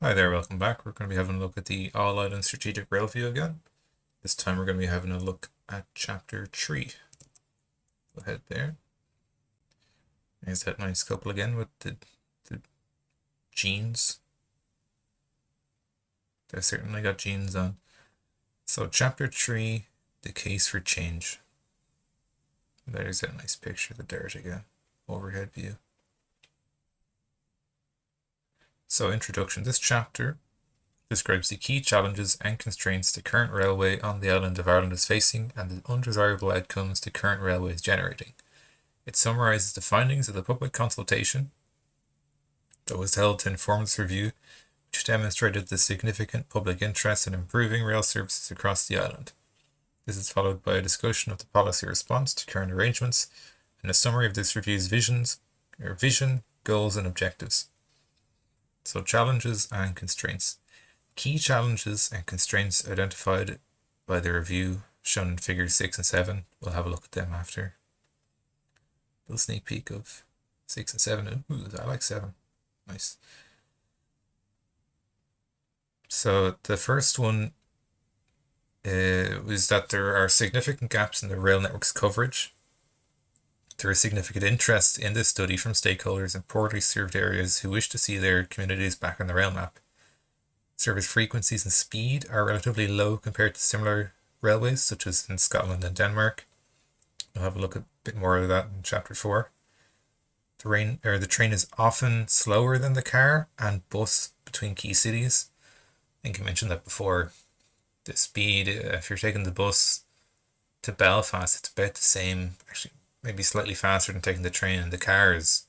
Hi there, welcome back. We're going to be having a look at the All Island Strategic Rail View again. This time we're going to be having a look at Chapter 3. Go ahead there. There's that nice couple again with the jeans. They've certainly got jeans on. So Chapter 3, The Case for Change. There's that nice picture of the dirt again. Overhead view. So introduction. This chapter describes the key challenges and constraints the current railway on the island of Ireland is facing and the undesirable outcomes the current railway is generating. It summarises the findings of the public consultation that was held to inform this review, which demonstrated the significant public interest in improving rail services across the island. This is followed by a discussion of the policy response to current arrangements and a summary of this review's vision, goals, and objectives. So, challenges and constraints. Key challenges and constraints identified by the review, shown in figures 6 and 7. We'll have a look at them after. Little sneak peek of 6 and 7. Ooh, I like 7. Nice. So the first one was that there are significant gaps in the rail network's coverage. There is significant interest in this study from stakeholders in poorly served areas who wish to see their communities back on the rail map. Service frequencies and speed are relatively low compared to similar railways, such as in Scotland and Denmark. We'll have a look at a bit more of that in Chapter 4. The train is often slower than the car and bus between key cities. I think I mentioned that before. The speed, if you're taking the bus to Belfast, it's about the same, actually, maybe slightly faster than taking the train, and the car is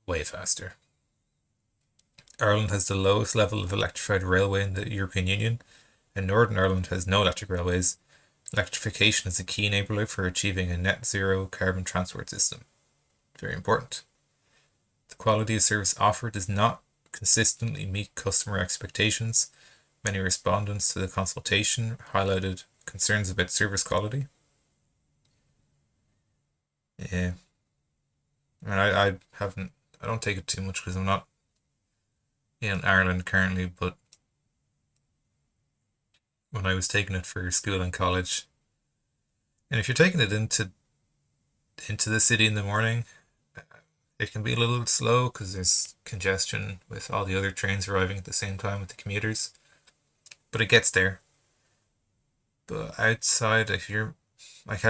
way faster. Ireland has the lowest level of electrified railway in the European Union, and Northern Ireland has no electric railways. Electrification is a key enabler for achieving a net zero carbon transport system. Very important. The quality of service offered does not consistently meet customer expectations. Many respondents to the consultation highlighted concerns about service quality. Yeah. I don't take it too much because I'm not in Ireland currently, but when I was taking it for school and college, and if you're taking it into the city in the morning, it can be a little slow because there's congestion with all the other trains arriving at the same time with the commuters, but it gets there. But outside, if you're like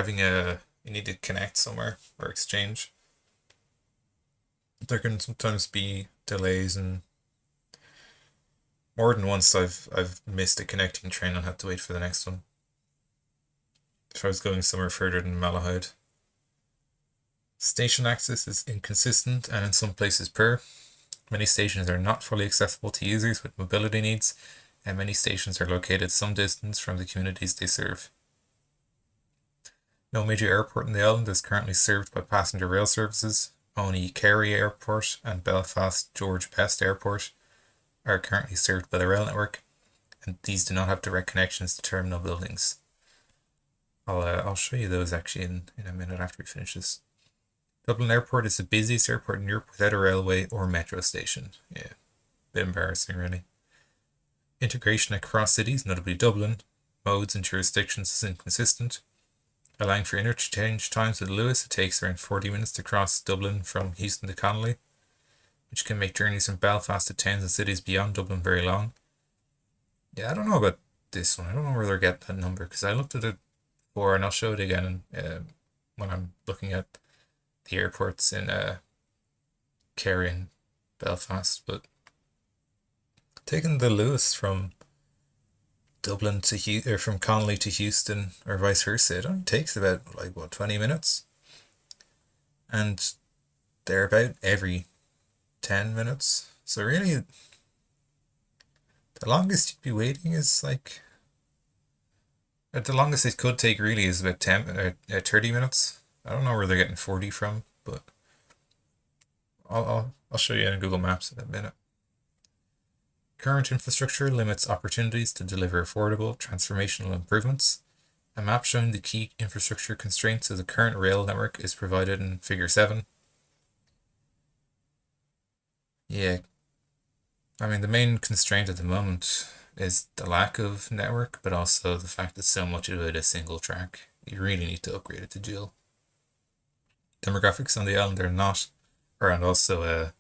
you need to connect somewhere or exchange, there can sometimes be delays, and more than once I've missed a connecting train and had to wait for the next one if I was going somewhere further than Malahide. Station access is inconsistent and in some places poor. Many stations are not fully accessible to users with mobility needs, and many stations are located some distance from the communities they serve. No major airport in the island is currently served by passenger rail services. Only Kerry Airport and Belfast George Best Airport are currently served by the rail network, and these do not have direct connections to terminal buildings. I'll show you those actually in a minute after we finish this. Dublin Airport is the busiest airport in Europe without a railway or metro station. Yeah, bit embarrassing really. Integration across cities, notably Dublin, modes and jurisdictions is inconsistent. Allowing for interchange times with Lewis, it takes around 40 minutes to cross Dublin from Houston to Connolly, which can make journeys from Belfast to towns and cities beyond Dublin very long. Yeah, I don't know about this one. I don't know where they're getting that number because I looked at it before, and I'll show it again when I'm looking at the airports in Kerry and Belfast. But taking the Lewis from Dublin to from Connolly to Houston or vice versa, it only takes about 20 minutes, and they're about every 10 minutes. So really, the longest you'd be waiting is the longest it could take really is about 30 minutes. I don't know where they're getting 40 from, but I'll show you in Google Maps in a minute. Current infrastructure limits opportunities to deliver affordable, transformational improvements. A map showing the key infrastructure constraints of the current rail network is provided in Figure 7. Yeah, I mean, the main constraint at the moment is the lack of network, but also the fact that so much of it is single track. You really need to upgrade it to dual. Demographics on the island are not, and also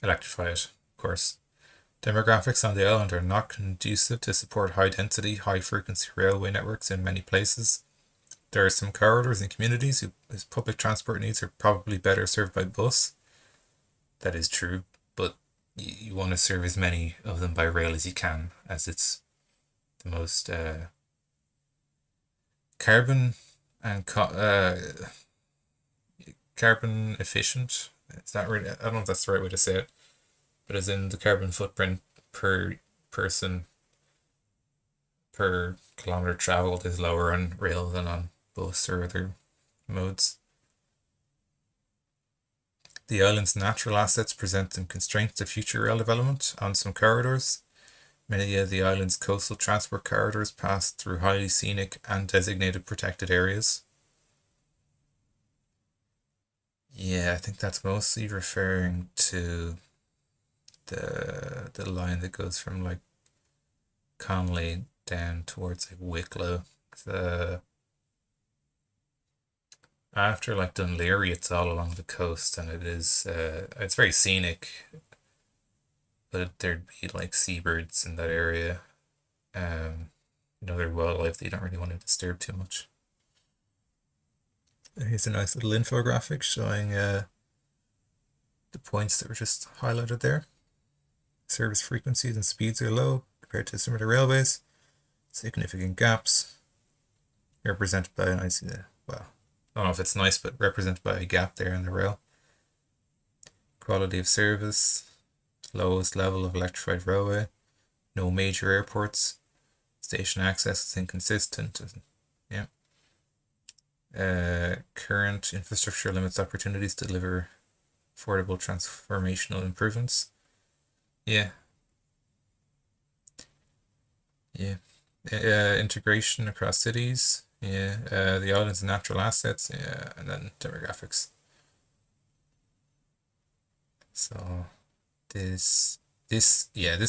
electrify it, of course. Demographics on the island are not conducive to support high density, high frequency railway networks in many places. There are some corridors and communities whose public transport needs are probably better served by bus. That is true, but you want to serve as many of them by rail as you can, as it's the most carbon and carbon efficient. It's not really. I don't know if that's the right way to say it, but as in the carbon footprint per person per kilometer traveled is lower on rail than on bus or other modes. The island's natural assets present some constraints to future rail development on some corridors. Many of the island's coastal transport corridors pass through highly scenic and designated protected areas. Yeah, I think that's mostly referring to the line that goes from like Conley down towards like Wicklow. The after like Dunleary, it's all along the coast, and it's very scenic. But there'd be like seabirds in that area. Other wildlife that you don't really want to disturb too much. Here's a nice little infographic showing the points that were just highlighted there. Service frequencies and speeds are low compared to similar railways. Significant gaps represented by a nice, well, I don't know if it's nice, but represented by a gap there in the rail. Quality of service, lowest level of electrified railway, no major airports, station access is inconsistent. Yeah. Current infrastructure limits opportunities to deliver affordable transformational improvements. Yeah. Yeah. Integration across cities. Yeah. The island's natural assets. Yeah. And then demographics. So this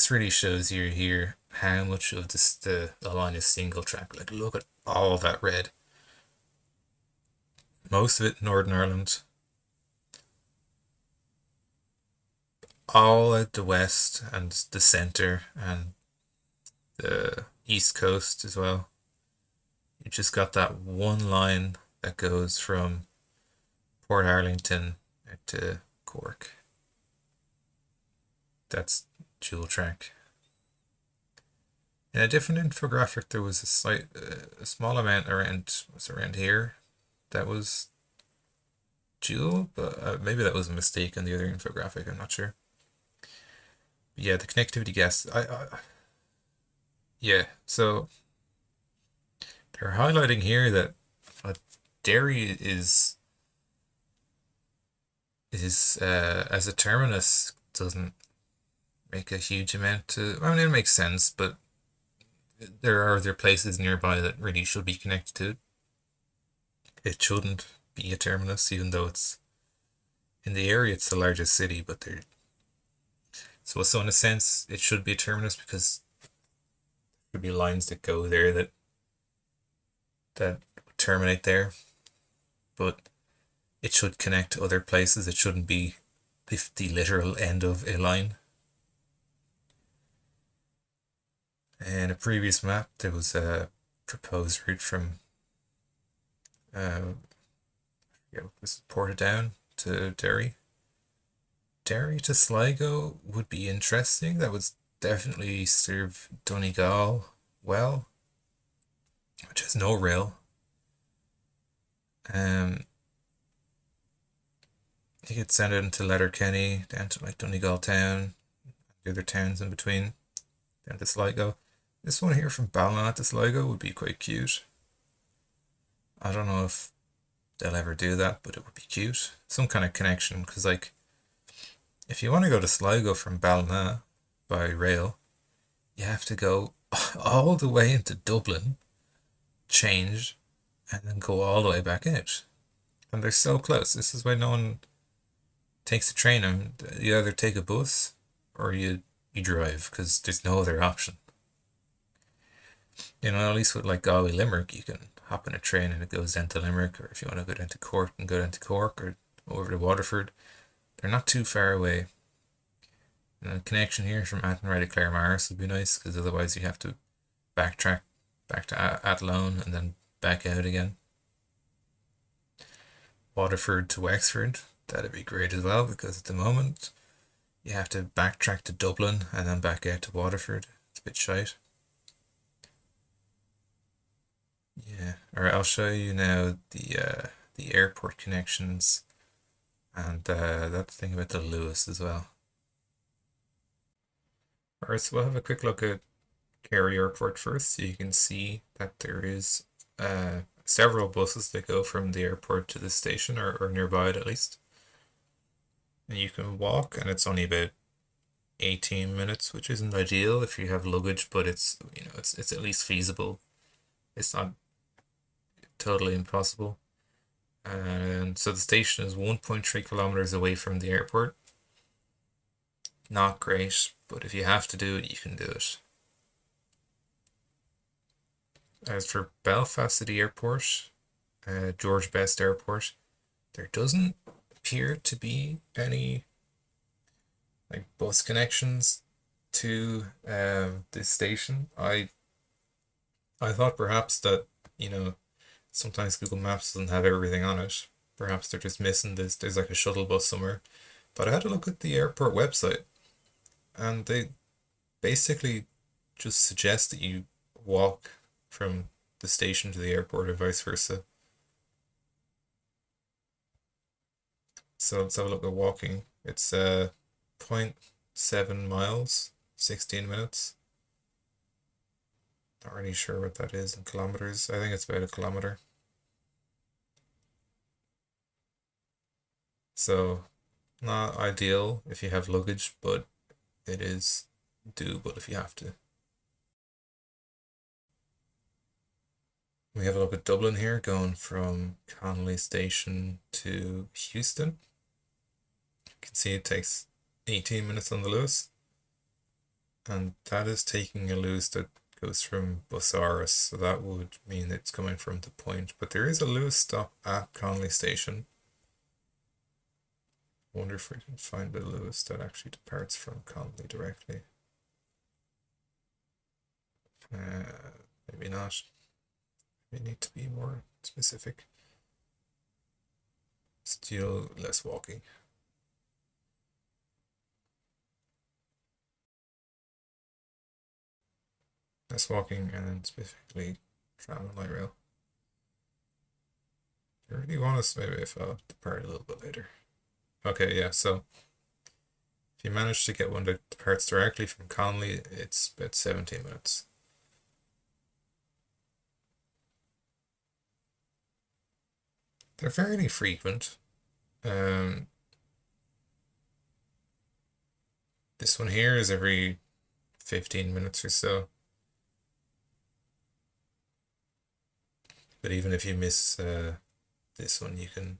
really shows you here how much of the line is single track. Like, look at all that red. Most of it Northern Ireland. All at the west and the centre and the east coast as well. You just got that one line that goes from Portarlington to Cork. That's dual track. In a different infographic, there was a small amount around here that was dual, but maybe that was a mistake in the other infographic. I'm not sure. But yeah, the connectivity gas. Yeah. So they're highlighting here that Derry is as a terminus doesn't make a huge amount to. I mean, it makes sense, but there are other places nearby that really should be connected to it. It shouldn't be a terminus, even though it's in the area. It's the largest city, but there. So in a sense, it should be a terminus because there should be lines that go there that terminate there, but it should connect to other places. It shouldn't be the literal end of a line. In a previous map, there was a proposed route from this is Portadown to Derry. Derry to Sligo would be interesting. That would definitely serve Donegal well, which has no rail. You could send it into Letterkenny, down to like Donegal town, the other towns in between, down to Sligo. This one here from Ballina to Sligo would be quite cute. I don't know if they'll ever do that, but it would be cute. Some kind of connection, because like, if you want to go to Sligo from Ballina by rail, you have to go all the way into Dublin, change, and then go all the way back out. And they're so close. This is why no one takes a train. And you either take a bus or you drive because there's no other option. At least with like Galway Limerick, you can hop on a train and it goes down to Limerick, or if you want to go down to Cork, and go down to Cork or over to Waterford. They're not too far away. And a connection here from Athenry to Claremorris would be nice because otherwise you have to backtrack back to Athlone and then back out again. Waterford to Wexford, that'd be great as well because at the moment you have to backtrack to Dublin and then back out to Waterford. It's a bit shite. Yeah, alright, I'll show you now the airport connections and that thing about the Luas as well. Alright, so we'll have a quick look at Kerry Airport first, so you can see that there is several buses that go from the airport to the station, or nearby it at least. And you can walk, and it's only about 18 minutes, which isn't ideal if you have luggage, but it's it's at least feasible. It's not totally impossible. And so the station is 1.3 kilometers away from the airport. Not great, but if you have to do it, you can do it. As for Belfast City Airport, George Best Airport, there doesn't appear to be any like bus connections to this station. I thought perhaps that sometimes Google Maps doesn't have everything on it. Perhaps they're just missing this. There's like a shuttle bus somewhere. But I had a look at the airport website, and they basically just suggest that you walk from the station to the airport or vice versa. So let's have a look at walking. It's 0.7 miles, 16 minutes. Not really sure what that is in kilometers. I think it's about a kilometer. So not ideal if you have luggage, but it is doable if you have to. We have a look at Dublin here, going from Connolly Station to Houston. You can see it takes 18 minutes on the Luas. And that is taking a Luas that goes from Busaras, so that would mean it's coming from the point. But there is a Luas stop at Connolly Station. I wonder if we can find the Luas that actually departs from Connolly directly. Maybe not. We need to be more specific. Still less walking. Less walking and specifically tram and light rail. I really want us maybe if I'll depart a little bit later. Okay, yeah, so if you manage to get one that departs directly from Connolly, it's about 17 minutes. They're fairly frequent. This one here is every 15 minutes or so. But even if you miss this one, you can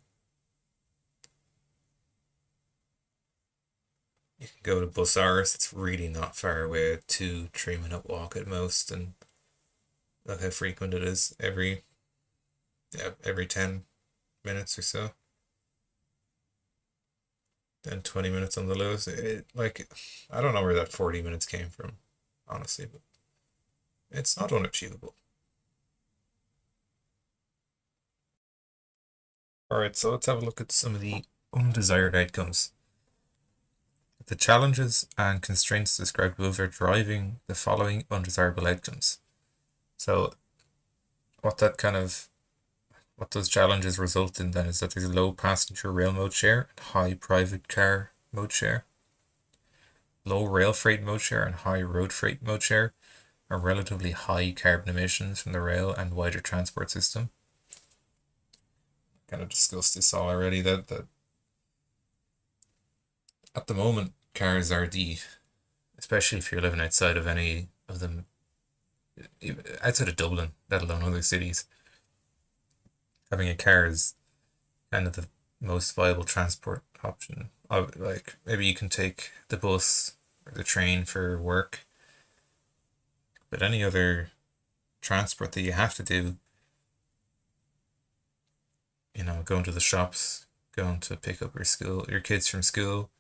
go to Busaras. It's really not far away, a 2-3 minute walk at most, and look how frequent it is every 10 minutes or so. Then 20 minutes on the Luas. I don't know where that 40 minutes came from, honestly, but it's not unachievable. Alright, so let's have a look at some of the undesired outcomes. The challenges and constraints described above are driving the following undesirable outcomes. So what those challenges result in then is that there's low passenger rail mode share and high private car mode share, low rail freight mode share and high road freight mode share, and relatively high carbon emissions from the rail and wider transport system. Kind of discussed this already, that at the moment cars are especially if you're living outside of any of them, outside of Dublin, let alone other cities, having a car is kind of the most viable transport option. Like maybe you can take the bus or the train for work. But any other transport that you have to do, going to the shops, going to pick up your kids from school,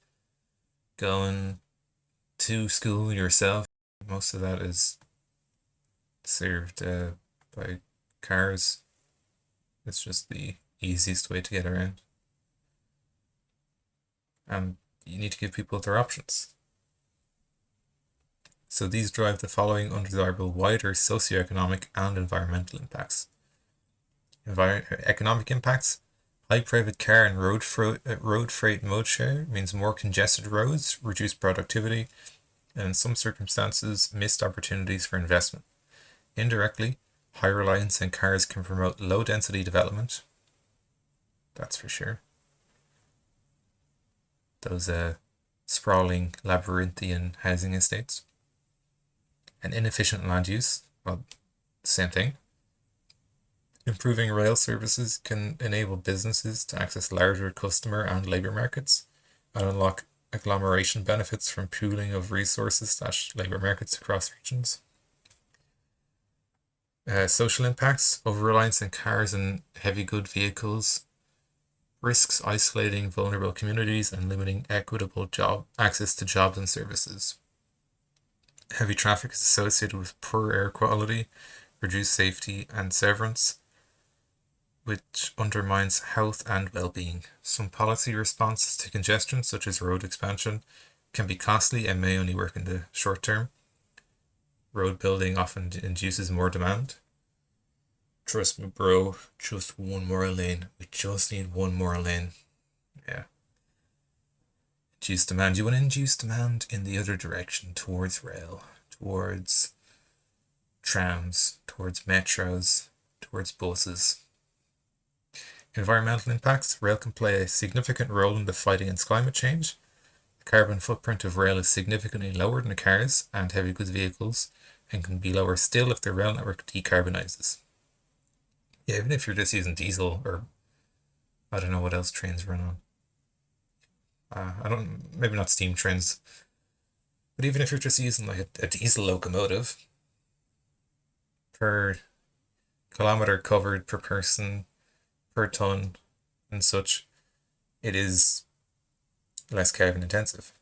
going to school yourself, most of that is served by cars. It's just the easiest way to get around. And you need to give people their options. So these drive the following undesirable wider socioeconomic and environmental impacts. Economic impacts. High private car and road freight mode share means more congested roads, reduced productivity, and in some circumstances, missed opportunities for investment. Indirectly, high reliance on cars can promote low density development. That's for sure. Those sprawling, labyrinthian housing estates. And inefficient land use, well, same thing. Improving rail services can enable businesses to access larger customer and labour markets and unlock agglomeration benefits from pooling of resources / labour markets across regions. Social impacts, over-reliance on cars and heavy good vehicles, risks isolating vulnerable communities and limiting equitable access to jobs and services. Heavy traffic is associated with poor air quality, reduced safety and severance, which undermines health and well-being. Some policy responses to congestion, such as road expansion, can be costly and may only work in the short term. Road building often induces more demand. Trust me, bro, just one more lane. We just need one more lane. Yeah. Induce demand. You want to induce demand in the other direction, towards rail, towards trams, towards metros, towards buses. Environmental impacts. Rail can play a significant role in the fight against climate change. The carbon footprint of rail is significantly lower than cars and heavy goods vehicles, and can be lower still if the rail network decarbonizes. Yeah, even if you're just using diesel, or I don't know what else trains run on. Maybe not steam trains, but even if you're just using like a diesel locomotive, per kilometer covered per person, per ton, and such, it is less carbon intensive.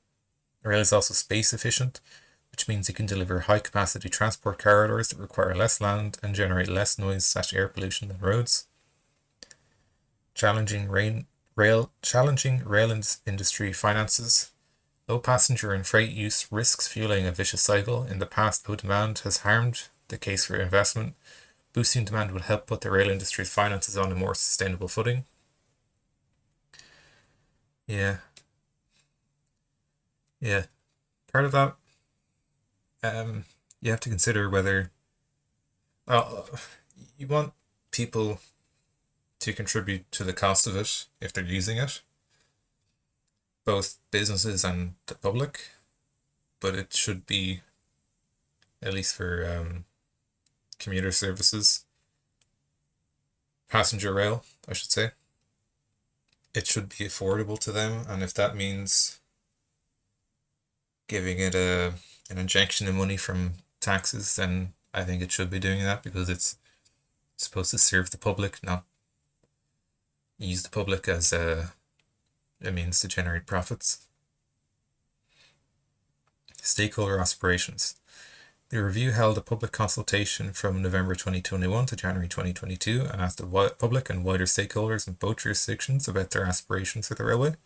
Rail is also space efficient, which means it can deliver high capacity transport corridors that require less land and generate less noise / air pollution than roads. Challenging rail industry finances. Low passenger and freight use risks fueling a vicious cycle. In the past, low demand has harmed the case for investment. Boosting demand would help put the rail industry's finances on a more sustainable footing. Yeah. Part of that, you have to consider whether you want people to contribute to the cost of it if they're using it, both businesses and the public, but it should be, at least for commuter services, passenger rail, I should say, it should be affordable to them, and if that means giving it an injection of money from taxes, then I think it should be doing that, because it's supposed to serve the public, not use the public as a means to generate profits. Stakeholder aspirations. The review held a public consultation from November 2021 to January 2022 and asked the public and wider stakeholders in both jurisdictions about their aspirations for the railway.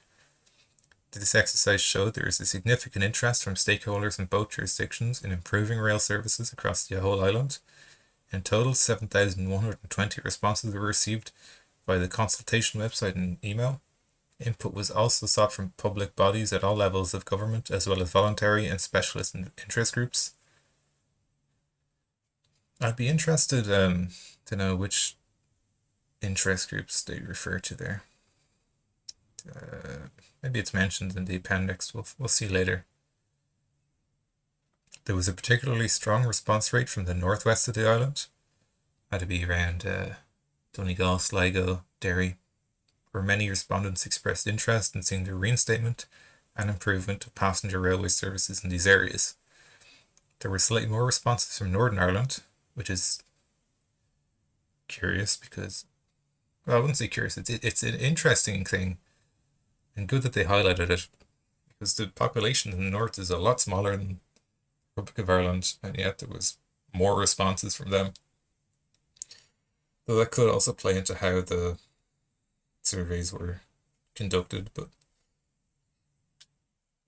This exercise showed there is a significant interest from stakeholders in both jurisdictions in improving rail services across the whole island. In total, 7,120 responses were received via the consultation website and email. Input was also sought from public bodies at all levels of government, as well as voluntary and specialist interest groups. I'd be interested to know which interest groups they refer to there. Maybe it's mentioned in the appendix. We'll see later. There was a particularly strong response rate from the northwest of the island. That'd be around Donegal, Sligo, Derry, where many respondents expressed interest in seeing the reinstatement and improvement of passenger railway services in these areas. There were slightly more responses from Northern Ireland, which is curious because, well, I wouldn't say curious, it's an interesting thing and good that they highlighted it because the population in the north is a lot smaller than the Republic of Ireland, and yet there was more responses from them. Though that could also play into how the surveys were conducted, but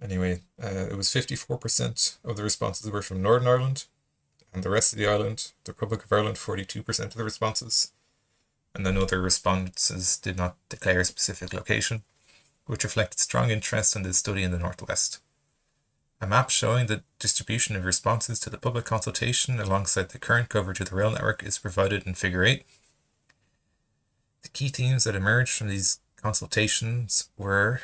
anyway, it was 54% of the responses were from Northern Ireland, and the rest of the island, the Republic of Ireland, 42% of the responses, and then other responses did not declare a specific location, which reflected strong interest in this study in the Northwest. A map showing the distribution of responses to the public consultation alongside the current coverage of the rail network is provided in Figure 8. The key themes that emerged from these consultations were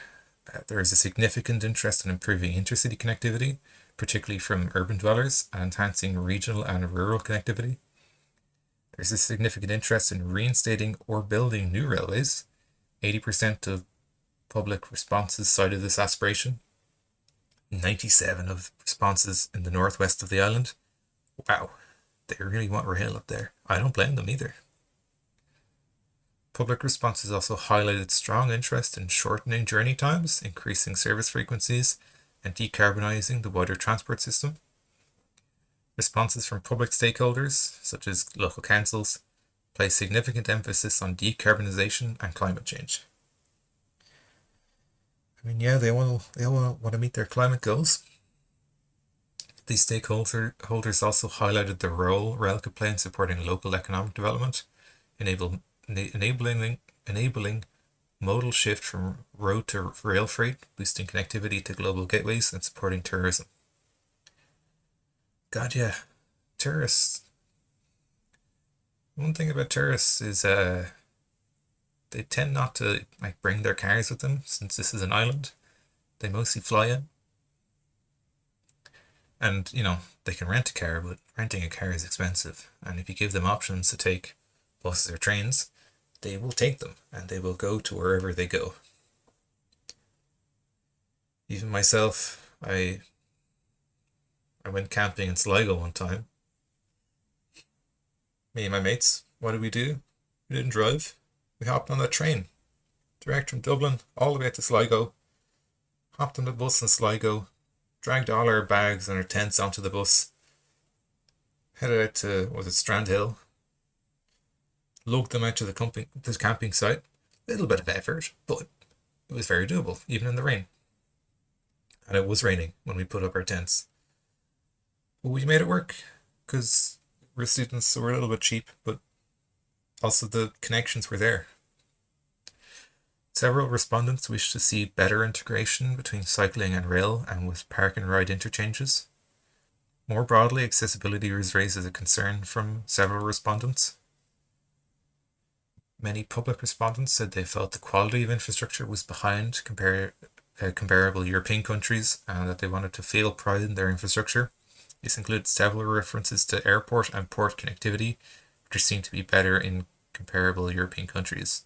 there is a significant interest in improving intercity connectivity, particularly from urban dwellers, and enhancing regional and rural connectivity. There's a significant interest in reinstating or building new railways. 80% of public responses cited this aspiration. 97 of responses in the northwest of the island. Wow, they really want rail up there. I don't blame them either. Public responses also highlighted strong interest in shortening journey times, increasing service frequencies, and decarbonising the wider transport system. Responses from public stakeholders, such as local councils, place significant emphasis on decarbonisation and climate change. I mean, yeah, they all want to meet their climate goals. These stakeholders also highlighted the role rail could play in supporting local economic development, enabling modal shift from road to rail freight, boosting connectivity to global gateways, and supporting tourism. God, yeah, tourists. One thing about tourists is they tend not to bring their cars with them, since this is an island. They mostly fly in. And, they can rent a car, but renting a car is expensive. And if you give them options to take buses or trains, they will take them, and they will go to wherever they go. Even myself, I went camping in Sligo one time. Me and my mates, what did we do? We didn't drive. We hopped on that train, direct from Dublin all the way to Sligo. Hopped on the bus in Sligo, dragged all our bags and our tents onto the bus, headed out to, Strandhill, lugged them out to the camping site. A little bit of effort, but it was very doable, even in the rain. And it was raining when we put up our tents. But we made it work, because we're students, so we're a little bit cheap, but also the connections were there. Several respondents wished to see better integration between cycling and rail and with park and ride interchanges. More broadly, accessibility was raised as a concern from several respondents. Many public respondents said they felt the quality of infrastructure was behind comparable European countries, and that they wanted to feel pride in their infrastructure. This includes several references to airport and port connectivity, which are seen to be better in comparable European countries.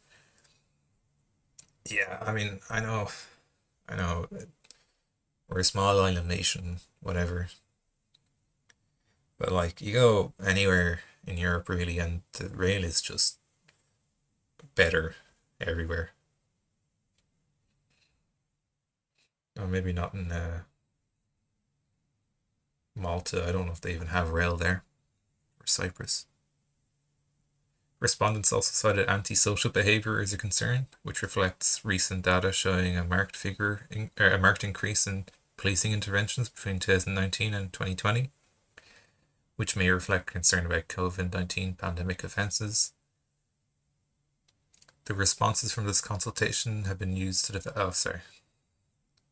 Yeah, I mean, I know, we're a small island nation, whatever. But you go anywhere in Europe really, and the rail is just better everywhere. Or maybe not in Malta. I don't know if they even have rail there. Or Cyprus. Respondents also cited antisocial behaviour as a concern, which reflects recent data showing a marked increase in policing interventions between 2019 and 2020, which may reflect concern about COVID-19 pandemic offences. The responses from this consultation have been used to develop.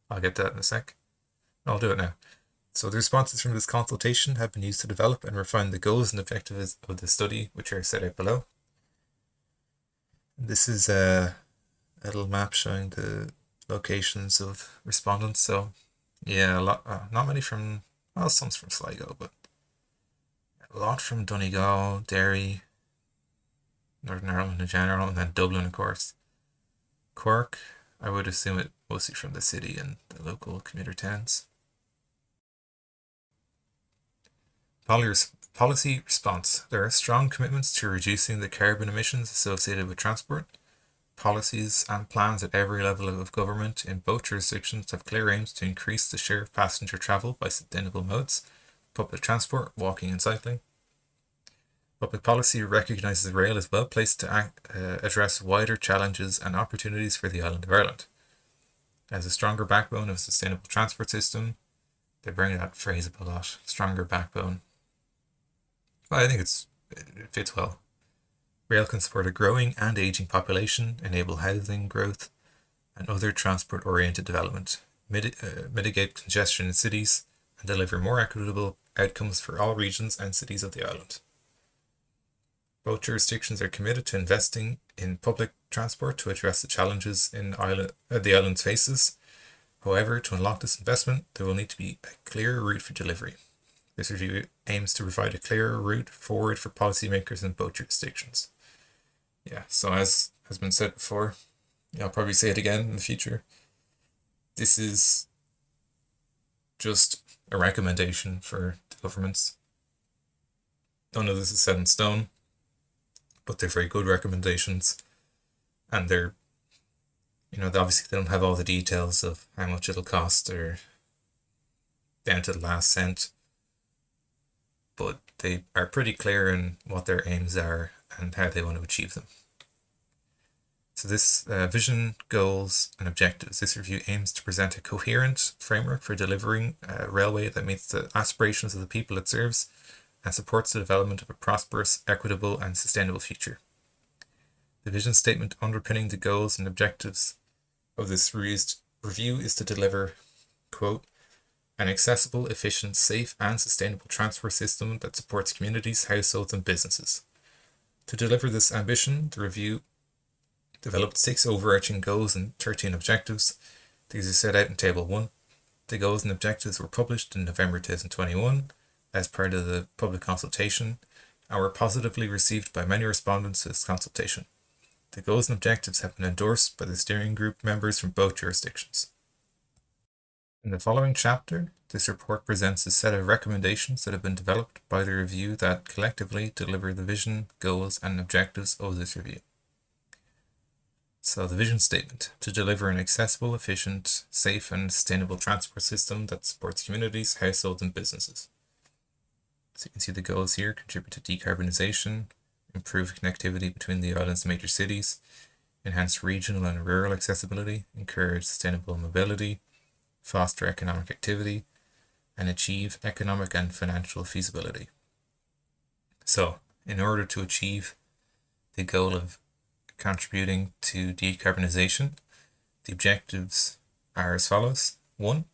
I'll get to that in a sec. I'll do it now. So the responses from this consultation have been used to develop and refine the goals and objectives of the study, which are set out below. This is a little map showing the locations of respondents. So yeah, a lot, not many from, some's from Sligo, but a lot from Donegal, Derry, Northern Ireland in general, and then Dublin, of course. Cork, I would assume it mostly from the city and the local commuter towns. Policy response. There are strong commitments to reducing the carbon emissions associated with transport. Policies and plans at every level of government in both jurisdictions have clear aims to increase the share of passenger travel by sustainable modes, public transport, walking and cycling. Public policy recognises rail is well placed to address wider challenges and opportunities for the island of Ireland. As a stronger backbone of a sustainable transport system, they bring that phrase up a lot, stronger backbone. Well, I think it fits well. Rail can support a growing and ageing population, enable housing growth and other transport-oriented development, mitigate congestion in cities, and deliver more equitable outcomes for all regions and cities of the island. Both jurisdictions are committed to investing in public transport to address the challenges the island faces. However, to unlock this investment, there will need to be a clear route for delivery. This review aims to provide a clearer route forward for policymakers in both jurisdictions. Yeah, so as has been said before, I'll probably say it again in the future. This is just a recommendation for the governments. None of this is set in stone, but they're very good recommendations, and they're, obviously they don't have all the details of how much it'll cost or down to the last cent, but they are pretty clear in what their aims are and how they want to achieve them. So this vision, goals and objectives. This review aims to present a coherent framework for delivering a railway that meets the aspirations of the people it serves and supports the development of a prosperous, equitable and sustainable future. The vision statement underpinning the goals and objectives of this review is to deliver, quote, an accessible, efficient, safe and sustainable transport system that supports communities, households and businesses. To deliver this ambition, the review developed 6 overarching goals and 13 objectives. These are set out in Table 1. The goals and objectives were published in November 2021 as part of the public consultation and were positively received by many respondents to this consultation. The goals and objectives have been endorsed by the steering group members from both jurisdictions. In the following chapter, this report presents a set of recommendations that have been developed by the review that collectively deliver the vision, goals, and objectives of this review. So the vision statement: to deliver an accessible, efficient, safe, and sustainable transport system that supports communities, households, and businesses. So you can see the goals here: contribute to decarbonisation, improve connectivity between the island's major cities, enhance regional and rural accessibility, encourage sustainable mobility, foster economic activity, and achieve economic and financial feasibility. So, in order to achieve the goal of contributing to decarbonisation, the objectives are as follows. 1.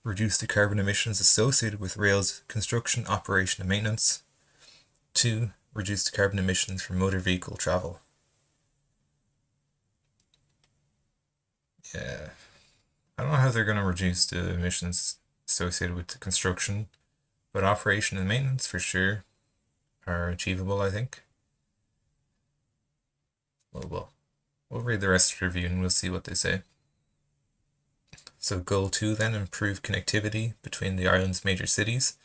Reduce the carbon emissions associated with rail's construction, operation and maintenance. 2. Reduce the carbon emissions from motor vehicle travel. Yeah, I don't know how they're going to reduce the emissions associated with the construction, but operation and maintenance for sure are achievable, I think. We'll read the rest of the review and we'll see what they say. So goal 2 then, improve connectivity between the island's major cities.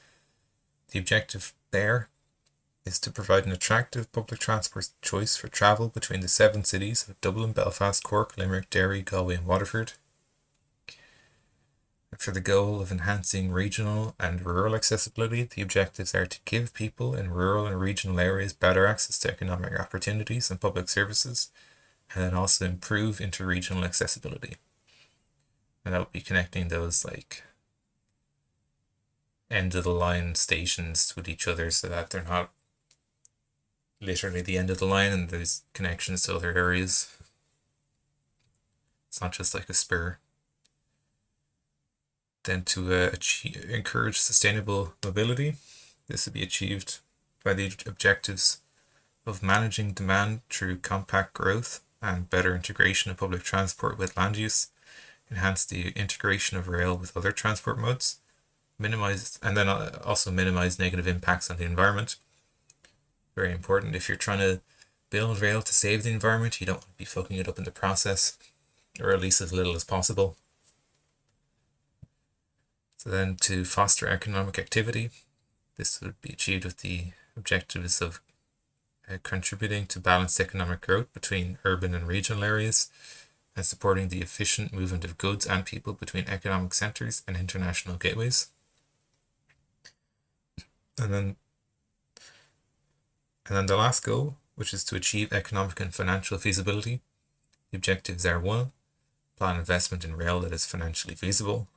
The objective there is to provide an attractive public transport choice for travel between the 7 cities of Dublin, Belfast, Cork, Limerick, Derry, Galway and Waterford. For the goal of enhancing regional and rural accessibility, the objectives are to give people in rural and regional areas better access to economic opportunities and public services, and then also improve interregional accessibility. And that would be connecting those end of the line stations with each other so that they're not literally the end of the line and there's connections to other areas. It's not just like a spur. Then to encourage sustainable mobility, this would be achieved by the objectives of managing demand through compact growth and better integration of public transport with land use, enhance the integration of rail with other transport modes, also minimize negative impacts on the environment. Very important. If you're trying to build rail to save the environment, you don't want to be fucking it up in the process. or at least as little as possible. So then to foster economic activity, this would be achieved with the objectives of contributing to balanced economic growth between urban and regional areas, and supporting the efficient movement of goods and people between economic centres and international gateways. And then the last goal, which is to achieve economic and financial feasibility. The objectives are 1. Plan investment in rail that is financially feasible.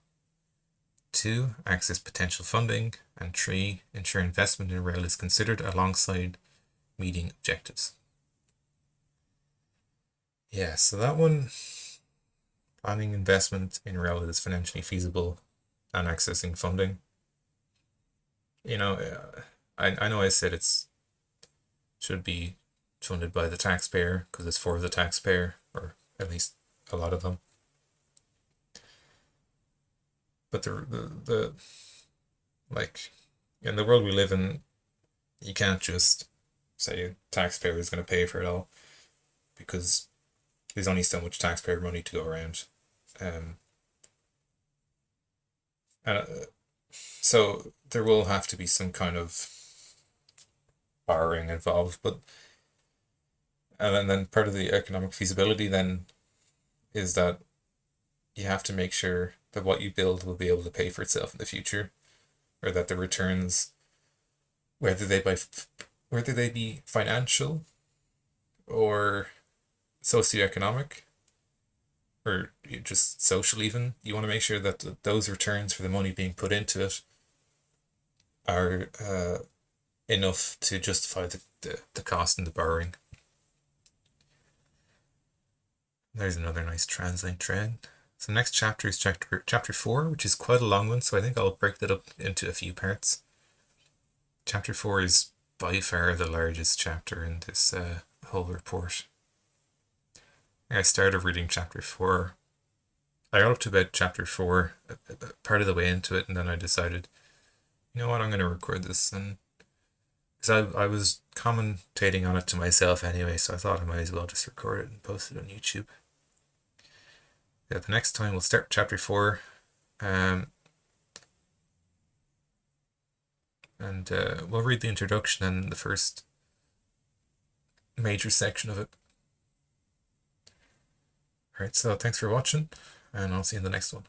2. Access potential funding. And 3. Ensure investment in rail is considered alongside meeting objectives. Yeah, so that one, planning investment in rail that is financially feasible and accessing funding. You know, I know I said it's should be funded by the taxpayer because it's for the taxpayer, or at least a lot of them. But the like in the world we live in, you can't just say a taxpayer is going to pay for it all, because there's only so much taxpayer money to go around. And so there will have to be some kind of borrowing involved, but and then part of the economic feasibility then is that you have to make sure that what you build will be able to pay for itself in the future, or that the returns, whether they be financial or socioeconomic or just social even, you want to make sure that those returns for the money being put into it are enough to justify the cost and the borrowing. There's another nice translate trend. So next chapter is chapter 4, which is quite a long one, so I think I'll break that up into a few parts. Chapter 4 is by far the largest chapter in this whole report. I started reading chapter 4. I got up to about chapter 4, part of the way into it, and then I decided, you know what, I'm going to record this, and because I was commentating on it to myself anyway, so I thought I might as well just record it and post it on YouTube. Yeah, the next time we'll start chapter 4, and we'll read the introduction and the first major section of it. Alright, so thanks for watching, and I'll see you in the next one.